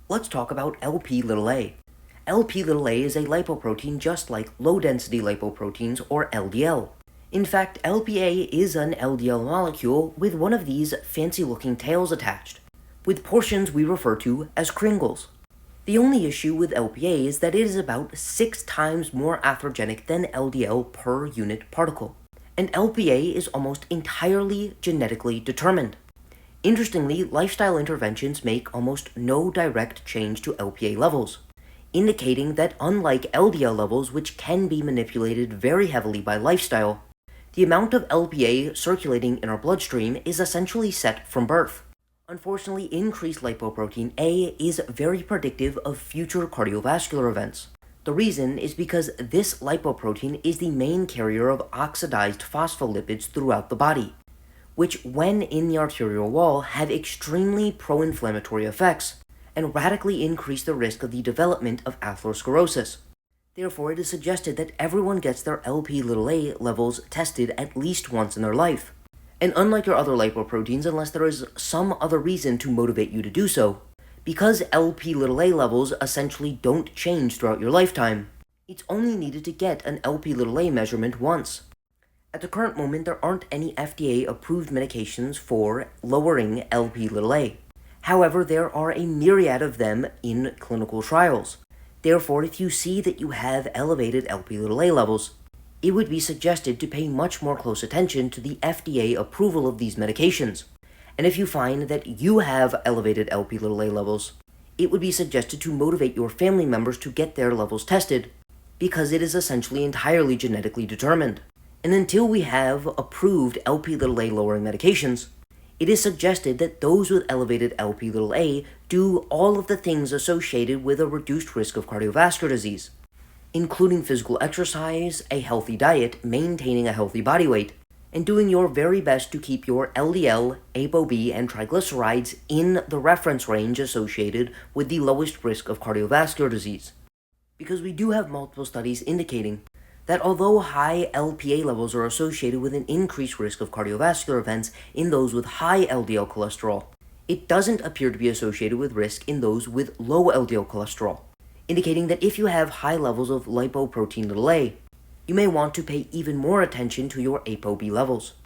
Let's talk about Lp(a). Lp(a) is a lipoprotein just like low-density lipoproteins or LDL. In fact, Lpa is an LDL molecule with one of these fancy-looking tails attached, with portions we refer to as kringles. The only issue with Lpa is that it is about 6 times more atherogenic than LDL per unit particle, and Lpa is almost entirely genetically determined. Interestingly, lifestyle interventions make almost no direct change to Lpa levels, indicating that unlike LDL levels, which can be manipulated very heavily by lifestyle, the amount of Lpa circulating in our bloodstream is essentially set from birth. Unfortunately, increased lipoprotein A is very predictive of future cardiovascular events. The reason is because this lipoprotein is the main carrier of oxidized phospholipids throughout the body, which, when in the arterial wall, have extremely pro-inflammatory effects and radically increase the risk of the development of atherosclerosis. Therefore, it is suggested that everyone gets their Lp(a) levels tested at least once in their life. And unlike your other lipoproteins, unless there is some other reason to motivate you to do so, because Lp(a) levels essentially don't change throughout your lifetime, it's only needed to get an Lp(a) measurement once. At the current moment, there aren't any FDA-approved medications for lowering Lp(a). However, there are a myriad of them in clinical trials. Therefore, if you see that you have elevated Lp(a) levels, it would be suggested to pay much more close attention to the FDA approval of these medications. And if you find that you have elevated Lp(a) levels, it would be suggested to motivate your family members to get their levels tested, because it is essentially entirely genetically determined. And until we have approved Lp(a) lowering medications, it is suggested that those with elevated Lp(a) do all of the things associated with a reduced risk of cardiovascular disease, including physical exercise, a healthy diet, maintaining a healthy body weight, and doing your very best to keep your LDL, ApoB, and triglycerides in the reference range associated with the lowest risk of cardiovascular disease. Because we do have multiple studies indicating that although high Lpa levels are associated with an increased risk of cardiovascular events in those with high LDL cholesterol, it doesn't appear to be associated with risk in those with low LDL cholesterol, indicating that if you have high levels of lipoprotein(a), you may want to pay even more attention to your ApoB levels.